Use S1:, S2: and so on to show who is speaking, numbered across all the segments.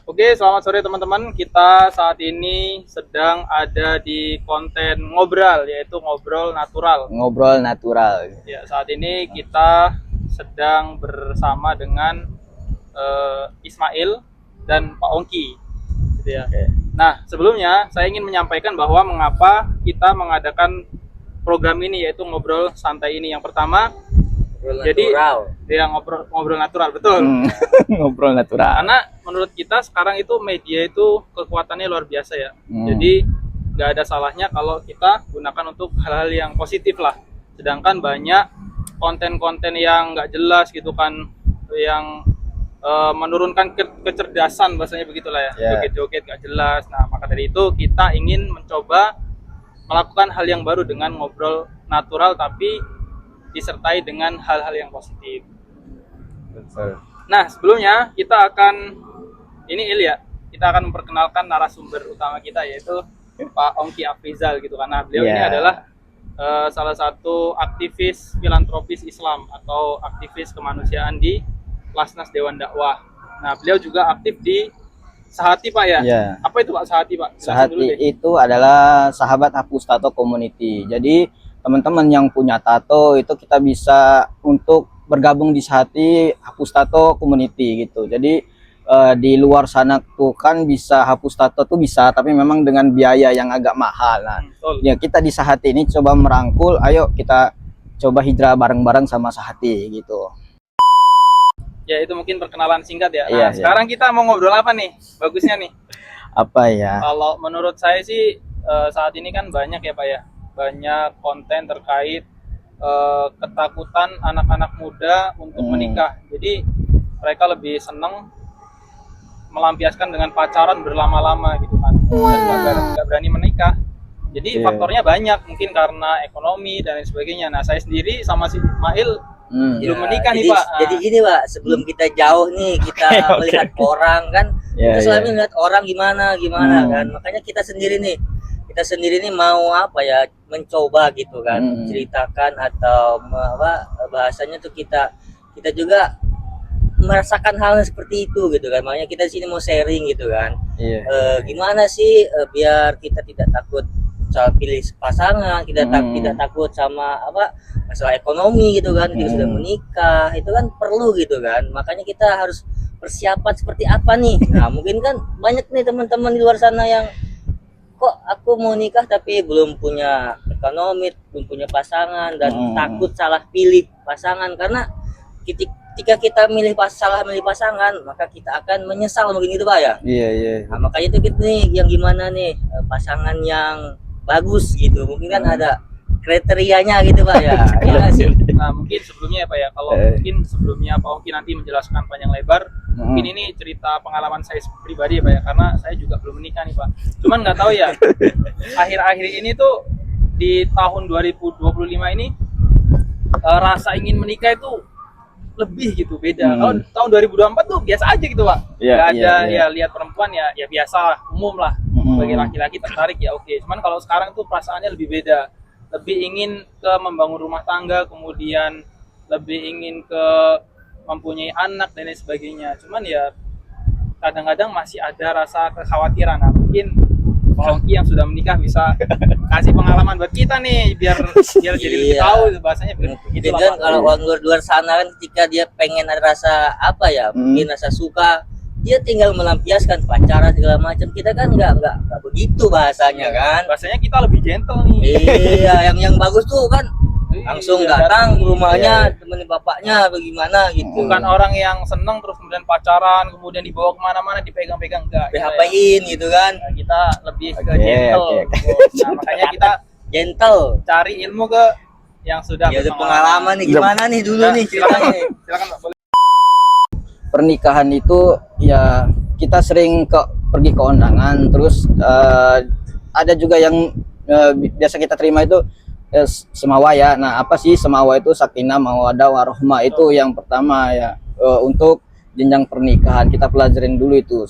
S1: Oke, selamat sore teman-teman. Kita saat ini sedang ada di konten ngobrol, yaitu ngobrol natural.
S2: Ngobrol natural.
S1: Ya, saat ini kita sedang bersama dengan Ismail dan Pak Ongki, gitu ya.
S2: Oke.
S1: Nah, sebelumnya saya ingin menyampaikan bahwa mengapa kita mengadakan program ini, yaitu ngobrol santai ini. Yang pertama, jadi dia ngobrol natural, betul.
S2: Ngobrol natural.
S1: Karena menurut kita sekarang itu media itu kekuatannya luar biasa ya. Jadi nggak ada salahnya kalau kita gunakan untuk hal-hal yang positif lah. Sedangkan banyak konten-konten yang nggak jelas gitu kan, yang menurunkan kecerdasan, bahasanya begitulah ya. Joget-joget nggak jelas. Nah, maka dari itu kita ingin mencoba melakukan hal yang baru dengan ngobrol natural, tapi disertai dengan hal-hal yang positif.
S2: Betul.
S1: Nah, sebelumnya kita akan kita akan memperkenalkan narasumber utama kita, yaitu Pak Ongki Afrizal gitu, karena beliau ini adalah salah satu aktivis filantropis Islam atau aktivis kemanusiaan di Lasnas Dewan Dakwah. Nah, beliau juga aktif di Sahati, Pak ya. Apa itu Pak Sahati, Pak?
S2: Sahati itu adalah sahabat hapus tato community. Jadi teman-teman yang punya tato itu kita bisa untuk bergabung di Sahati hapus tato community gitu. Jadi di luar sana tuh kan bisa hapus tato tuh bisa, tapi memang dengan biaya yang agak mahal. Nah, ya kita di Sahati ini coba merangkul, ayo kita coba hijrah bareng-bareng sama Sahati gitu.
S1: Ya, itu mungkin perkenalan singkat ya. Nah, sekarang kita mau ngobrol apa nih? Bagusnya nih.
S2: Apa ya?
S1: Kalau menurut saya sih saat ini kan banyak ya Pak ya. Banyak konten terkait ketakutan anak-anak muda untuk menikah. Jadi mereka lebih seneng melampiaskan dengan pacaran berlama-lama gitu kan. Dan nggak berani menikah. Jadi faktornya banyak, mungkin karena ekonomi dan lain sebagainya. Nah, saya sendiri sama si Ismail belum menikah nih Pak.
S3: Jadi gini Pak, sebelum kita jauh nih, kita melihat orang kan, kita selalu melihat orang gimana kan. Makanya kita sendiri nih mau apa ya, mencoba gitu kan, ceritakan atau bahasanya tuh kita juga merasakan hal seperti itu gitu kan. Makanya kita di sini mau sharing gitu kan. Gimana sih biar kita tidak takut soal pilih pasangan, kita tidak takut sama masalah ekonomi gitu kan. Kita sudah menikah itu kan perlu gitu kan. Makanya kita harus persiapan seperti apa nih. Nah, mungkin kan banyak nih teman-teman di luar sana yang kok aku mau nikah tapi belum punya ekonomi, belum punya pasangan, dan takut salah pilih pasangan. Karena ketika kita salah milih pasangan, maka kita akan menyesal, mungkin gitu Pak ya. Nah, makanya itu kita nih yang gimana nih pasangan yang bagus gitu. Mungkin kan ada kriterianya gitu Pak ya.
S1: Nah, mungkin sebelumnya ya Pak ya, kalau mungkin sebelumnya Pak Ongki nanti menjelaskan panjang lebar, mungkin ini cerita pengalaman saya pribadi ya Pak ya, karena saya juga belum menikah nih Pak. Cuman nggak tahu ya, akhir-akhir ini tuh di tahun 2025 ini rasa ingin menikah itu lebih gitu, beda. Kalau tahun 2024 tuh biasa aja gitu Pak. Nggak ada ya, lihat perempuan ya biasa, umum lah. Sebagai laki-laki tertarik ya oke. Cuman kalau sekarang tuh perasaannya lebih beda. Lebih ingin ke membangun rumah tangga, kemudian lebih ingin ke mempunyai anak dan lain sebagainya. Cuman ya kadang-kadang masih ada rasa kekhawatiran. Nah, mungkin Pak Ongki yang sudah menikah bisa kasih pengalaman buat kita nih, biar jadi lebih tahu bahasanya begitu
S3: kan. Kalau orang luar sana kan, ketika dia pengen ada rasa mungkin rasa suka, dia tinggal melampiaskan pacaran segala macam. Kita kan nggak begitu bahasanya kan.
S1: Bahasanya kita lebih gentle nih.
S3: Iya, yang bagus tuh kan langsung datang ke rumahnya, temenin bapaknya bagaimana gitu.
S1: Bukan orang yang seneng terus kemudian pacaran, kemudian dibawa kemana-mana dipegang-pegang, enggak.
S3: PHP-in gitu kan.
S1: Nah, kita lebih ke gentle. Nah, makanya kita
S3: gentle,
S1: cari ilmu ke yang sudah
S3: pengalaman nih. Gimana nih dulu nih ceritanya?
S1: Silakan Pak.
S2: Pernikahan itu ya kita sering pergi ke undangan, terus ada juga yang biasa kita terima itu semawa ya. Nah, apa sih semawa itu? Sakinah mawaddah warahmah, itu yang pertama ya. Untuk jenjang pernikahan kita pelajarin dulu itu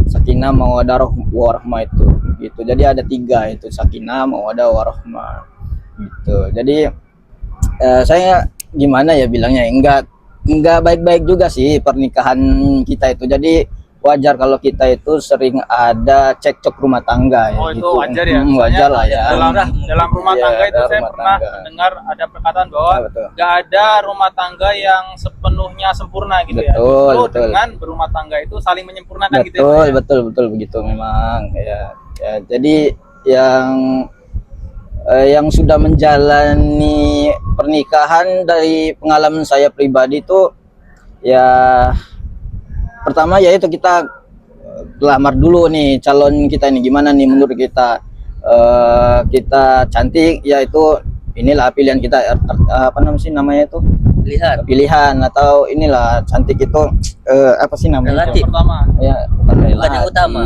S2: sakinah mawaddah warahmah itu gitu. Jadi ada 3 itu, sakinah mawaddah warahmah gitu. Jadi saya gimana ya bilangnya, enggak baik-baik juga sih pernikahan kita itu. Jadi wajar kalau kita itu sering ada cekcok rumah tangga ya.
S1: Oh itu
S2: gitu.
S1: wajar ya.
S2: Wajar lah ya.
S1: Dalam rumah
S2: Iya,
S1: tangga itu
S2: dalam
S1: saya
S2: rumah
S1: pernah
S2: tangga.
S1: dengar ada perkataan bahwa
S2: Ya, betul.
S1: nggak ada rumah tangga yang sepenuhnya sempurna gitu ya.
S2: Betul,
S1: Justru
S2: betul.
S1: dengan berumah tangga itu saling menyempurnakan gitu ya.
S2: Betul,
S1: Pak, ya.
S2: betul begitu memang ya. Jadi yang sudah menjalani pernikahan dari pengalaman saya pribadi itu ya pertama yaitu kita lamar dulu nih calon kita ini gimana nih menurut kita. Kita cantik yaitu inilah pilihan kita, apa namanya itu
S3: Lihat.
S2: pilihan atau inilah cantik itu apa sih namanya
S3: Relatif.
S1: Yang pertama.
S2: ya bukan
S3: Bukan yang
S2: relatif,
S3: utama.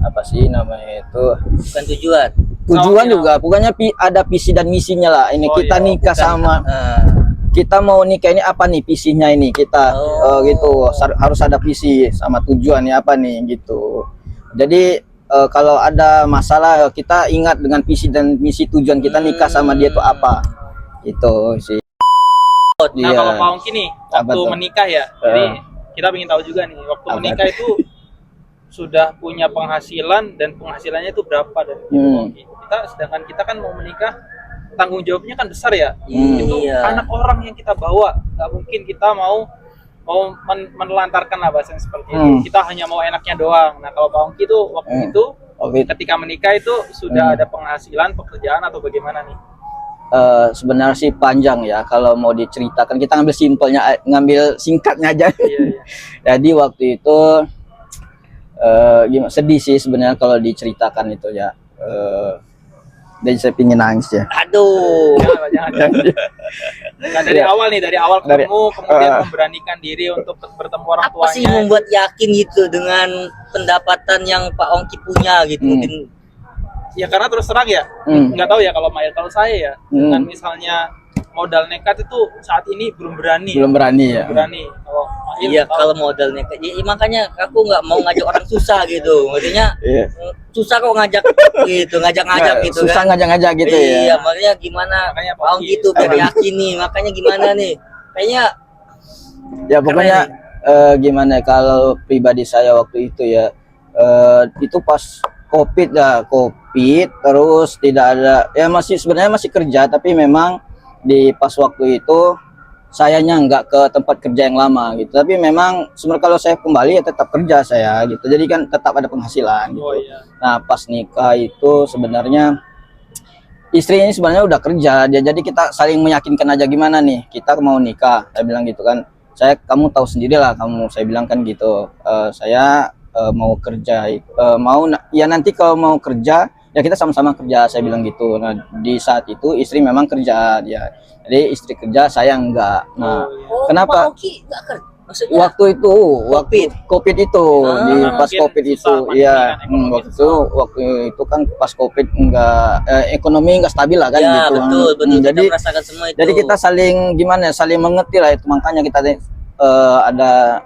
S2: apa sih namanya itu
S3: Bukan tujuan.
S2: tujuan
S1: Oh,
S2: juga bukannya ada visi dan misinya lah ini
S1: Oh,
S2: kita
S1: iya,
S2: nikah
S3: Bukan,
S2: sama
S3: ah,
S2: kita mau nikah ini apa nih visinya ini kita
S3: Oh.
S2: gitu harus ada visi sama tujuannya apa nih gitu. Jadi kalau ada masalah kita ingat dengan visi dan misi tujuan kita nikah sama dia tuh apa gitu sih.
S1: Nah kalau Pak Ongki nih
S2: Apa
S1: waktu
S2: tuh?
S1: menikah ya, jadi kita ingin tahu juga nih waktu
S2: Apa
S1: menikah itu sudah punya penghasilan dan penghasilannya itu berapa dari itu Pak Ongki? Sedangkan kita kan mau menikah tanggung jawabnya kan besar ya. Itu
S3: Iya.
S1: anak orang yang kita bawa, nggak mungkin kita mau menelantarkan lah bahasanya seperti itu. Kita hanya mau enaknya doang. Nah kalau Pak Ongki tuh waktu itu
S2: Oke.
S1: ketika menikah itu sudah ada penghasilan, pekerjaan atau bagaimana nih?
S2: Sebenarnya sih panjang ya kalau mau diceritakan, kita ngambil simpelnya, ngambil singkatnya aja.
S1: Iya, iya.
S2: Jadi waktu itu gimana, sedih sih sebenarnya kalau diceritakan itu ya. Dan saya pingin nangis ya.
S3: Aduh.
S1: Jangan. Nah, dari awal nih, dari awal ketemu, kemudian memberanikan diri untuk bertemu orang
S3: Apa sih
S1: tuanya.
S3: membuat yakin gitu dengan pendapatan yang Pak Ongki punya gitu? Mungkin
S1: Ya karena terus terang ya, nggak tahu ya kalau Maya, kalau saya ya, dengan misalnya modal nekat itu saat ini belum berani.
S2: Belum berani ya.
S1: Berani. Kalau Mail
S3: iya
S1: tahu.
S3: kalau modalnya makanya aku nggak mau ngajak orang susah gitu. Maksudnya
S2: Iya.
S3: susah kok ngajak gitu, ngajak-ngajak
S2: Nggak,
S3: gitu
S2: susah
S3: kan.
S2: ngajak-ngajak gitu
S3: Iya,
S2: ya.
S3: makanya gimana
S1: Makanya
S3: Pak Ongki gitu biar yakin nih. Makanya gimana nih? Kayaknya
S2: Ya pokoknya gimana ya, kalau pribadi saya waktu itu ya itu pas COVID ya, COVID terus tidak ada ya, sebenarnya masih kerja tapi memang di pas waktu itu sayanya nggak ke tempat kerja yang lama gitu, tapi memang sebenarnya kalau saya kembali ya tetap kerja saya gitu, jadi kan tetap ada penghasilan gitu.
S1: Oh iya.
S2: Nah pas nikah itu sebenarnya istri ini sebenarnya udah kerja dia, jadi kita saling meyakinkan aja gimana nih kita mau nikah, saya bilang gitu kan, kamu tahu sendiri lah kamu, saya bilang kan gitu, saya mau kerja, ya nanti kalau mau kerja ya kita sama-sama kerja, saya bilang gitu. Nah di saat itu istri memang kerja dia, jadi istri kerja saya enggak. Nah kenapa?
S3: Pak Ongki nggak kerja? Maksudnya
S2: Waktu itu COVID itu di pas
S1: mungkin
S2: COVID itu
S1: susah
S2: ya
S1: pandemi kan,
S2: waktu itu kan pas COVID enggak ekonomi enggak stabil lah kan
S3: ya
S2: gitu.
S3: betul kita
S2: Jadi
S3: merasakan semua itu.
S2: jadi kita saling gimana ya, saling mengerti lah itu, makanya kita ada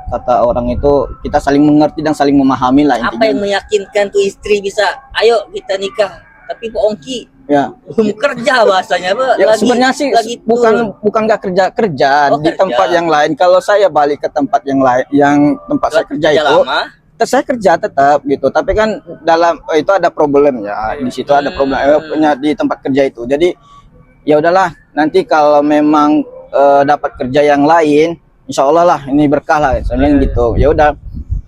S2: kata orang itu kita saling mengerti dan saling memahami lah
S3: apa yang
S2: intinya.
S3: meyakinkan tuh istri bisa ayo kita nikah, tapi Pak Ongki
S2: Ya,
S3: belum kerja bahasanya Pak.
S2: ya sebenarnya sih
S3: lagi
S2: bukan nggak kerja
S3: Oh,
S2: di
S3: kerja.
S2: tempat yang lain. Kalau saya balik ke tempat yang lain, yang tempat saya kerja itu,
S3: lama.
S2: saya kerja tetap gitu. Tapi kan dalam itu ada problem ya. Di situ ada problem punya di tempat kerja itu. Jadi ya udahlah, nanti kalau memang dapat kerja yang lain, insya Allah lah ini berkah lah. Saya bilang gitu. Ya udah,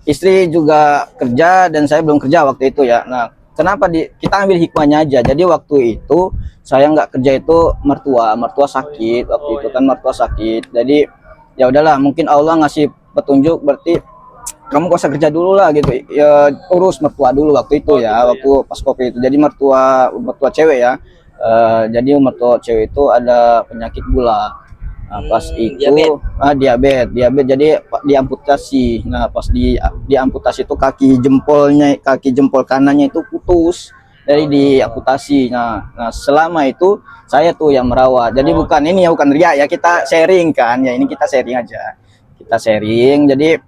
S2: istri juga kerja dan saya belum kerja waktu itu ya. Nah kenapa kita ambil hikmahnya aja. Jadi waktu itu saya nggak kerja itu mertua sakit waktu itu kan, mertua sakit. Jadi ya udahlah, mungkin Allah ngasih petunjuk, berarti kamu gak usah kerja dulu lah gitu ya, urus mertua dulu waktu itu ya, waktu pas COVID itu. Jadi mertua cewek ya, jadi mertua cewek itu ada penyakit gula. Nah, pas itu diabetes, jadi diamputasi. Nah pas diamputasi itu kaki jempol kanannya itu putus, jadi diamputasi. Nah selama itu saya tuh yang merawat. Jadi bukan riak ya, kita sharing kan ya, ini kita sharing aja, kita sharing. Jadi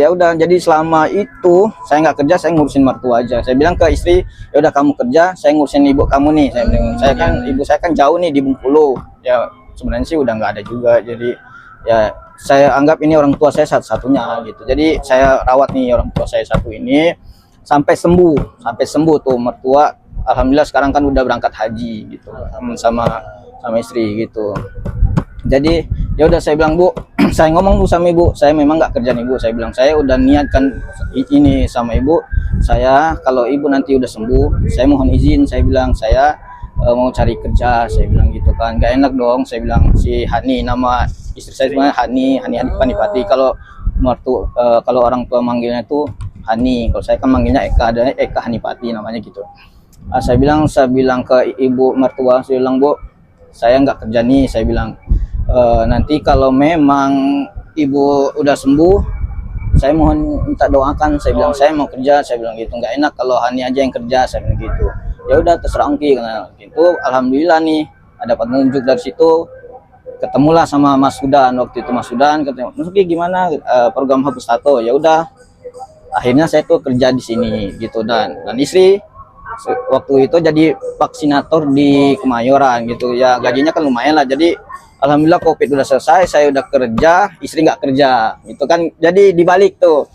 S2: ya udah, jadi selama itu saya nggak kerja, saya ngurusin mertua aja. Saya bilang ke istri, ya udah kamu kerja, saya ngurusin ibu kamu nih. Saya bilang, ibu saya kan jauh nih di Bengkulu ya, sebenarnya sih udah nggak ada juga, jadi ya saya anggap ini orang tua saya satu-satunya gitu. Jadi saya rawat nih orang tua saya satu ini sampai sembuh tuh mertua. Alhamdulillah sekarang kan udah berangkat haji gitu sama istri gitu. Jadi ya udah saya bilang, Bu, saya ngomong Bu sama Ibu, saya memang nggak kerja nih Bu. Saya bilang saya udah niatkan ini sama Ibu. Saya kalau Ibu nanti udah sembuh, saya mohon izin. Saya bilang saya mau cari kerja. Saya bilang gitu kan. Gak enak dong. Saya bilang si Hani, nama istri saya sebenarnya Hani Panipati. Kalau kalau orang tua manggilnya tuh Hani. Kalau saya kan manggilnya Eka, ada Eka Hanipati namanya gitu. Saya bilang ke ibu mertua, saya bilang, Bu, saya nggak kerja nih. Saya bilang nanti kalau memang ibu udah sembuh, saya mohon minta doakan. Saya bilang saya mau kerja. Saya bilang gitu, nggak enak kalau Hani aja yang kerja. Saya bilang gitu. Ya udah terserah Ongki. Karena gitu alhamdulillah nih ada petunjuk dari situ. Ketemulah sama Mas Sudan waktu itu. Mas Sudan katanya, Mas Ongki gimana program hapus tato? Ya udah akhirnya saya tuh kerja di sini gitu. Dan istri waktu itu jadi vaksinator di Kemayoran gitu ya, gajinya kan lumayan lah. Jadi alhamdulillah COVID udah selesai, saya udah kerja, istri nggak kerja itu kan, jadi dibalik tuh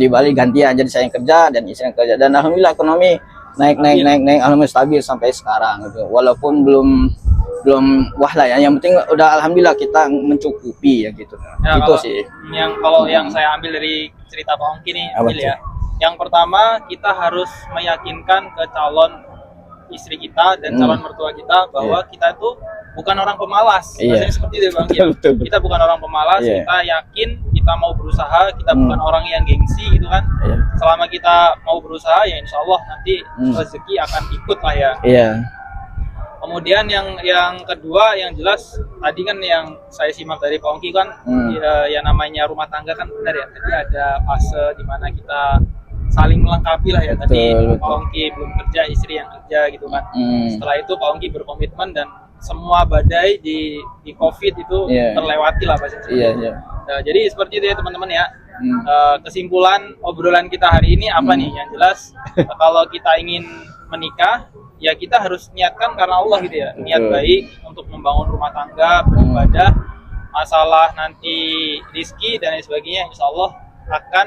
S2: dibalik gantian, jadi saya yang kerja dan istri yang kerja. Dan alhamdulillah ekonomi naik alhamdulillah stabil sampai sekarang gitu. Walaupun belum wah lah ya, yang penting udah alhamdulillah kita mencukupi ya gitu ya, itu sih
S1: yang saya ambil dari cerita Pak Ongki nih ya. Yang pertama, kita harus meyakinkan ke calon istri kita dan calon mertua kita bahwa kita itu bukan orang pemalas. Maksudnya seperti itu Bang. Kita bukan orang pemalas, kita yakin kita mau berusaha, kita bukan orang yang gengsi gitu kan. Selama kita mau berusaha ya insya Allah nanti rezeki akan ikut lah ya. Kemudian yang kedua, yang jelas tadi kan yang saya simak dari Pak Ongki kan ya namanya rumah tangga kan benar ya. Tadi ada fase di mana kita saling melengkapi lah ya. Tadi Pak Ongki belum kerja, istri yang kerja gitu kan. Setelah itu Pak Ongki berkomitmen dan semua badai di COVID itu terlewati lah pasti. Nah, jadi seperti itu ya teman-teman ya. Kesimpulan obrolan kita hari ini apa nih? Yang jelas kalau kita ingin menikah ya kita harus niatkan karena Allah gitu ya. Niat baik untuk membangun rumah tangga, beribadah. Masalah nanti rezeki dan lain sebagainya insya Allah akan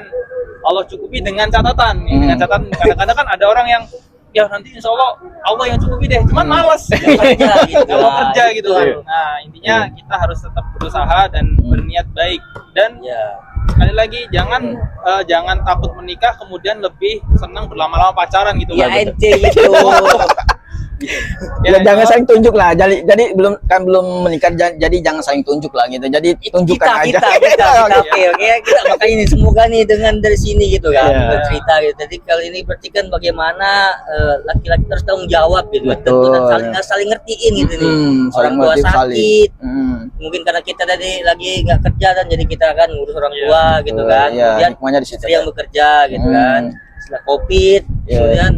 S1: Allah cukupi dengan catatan. Dengan catatan kadang-kadang kan ada orang yang ya nanti insya Allah yang cukupi deh, cuman malas nggak mau kerja gitu kan. Nah intinya kita harus tetap berusaha dan berniat baik. Dan sekali lagi jangan takut menikah kemudian lebih senang berlama-lama pacaran gitu kan.
S3: Ente gitu.
S2: Jangan saling tunjuk lah. Jadi belum menikah, jadi jangan saling tunjuk lah gitu. Jadi tunjukkan aja.
S3: Oke. Kita makanya ini semoga nih dengan dari sini gitu kan cerita gitu. Jadi kali ini berarti kan bagaimana laki-laki terus tanggung jawab gitu. Dan saling ngertiin gitu nih. Orang tua sakit. Mungkin karena kita tadi lagi nggak kerja dan jadi kita kan ngurus orang tua gitu kan. Kemudian istri yang bekerja gitu kan. Setelah COVID kemudian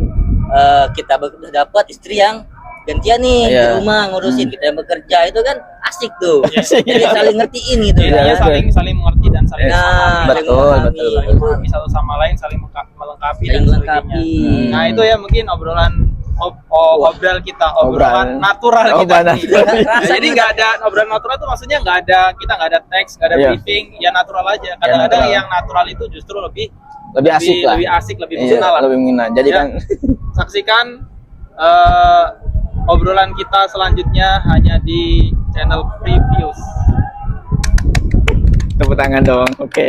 S3: kita udah dapat istri yang gantian nih di rumah ngurusin, kita yang bekerja, itu kan asik tuh. Jadi saling ngertiin gitu
S1: ya. Saling mengerti dan saling
S2: betul.
S1: Satu sama lain saling melengkapi
S3: dan
S1: sebagainya. Nah itu ya mungkin obrolan natural kita nih. Jadi nggak ada obrolan natural tuh maksudnya kita nggak ada teks, nggak ada briefing, ya natural aja. Kadang-kadang yang natural itu justru lebih asik, lebih personal lah.
S2: Lebih mengenal. Jadi kan
S1: saksikan obrolan kita selanjutnya hanya di channel Previews.
S2: Tepuk tangan dong. Oke.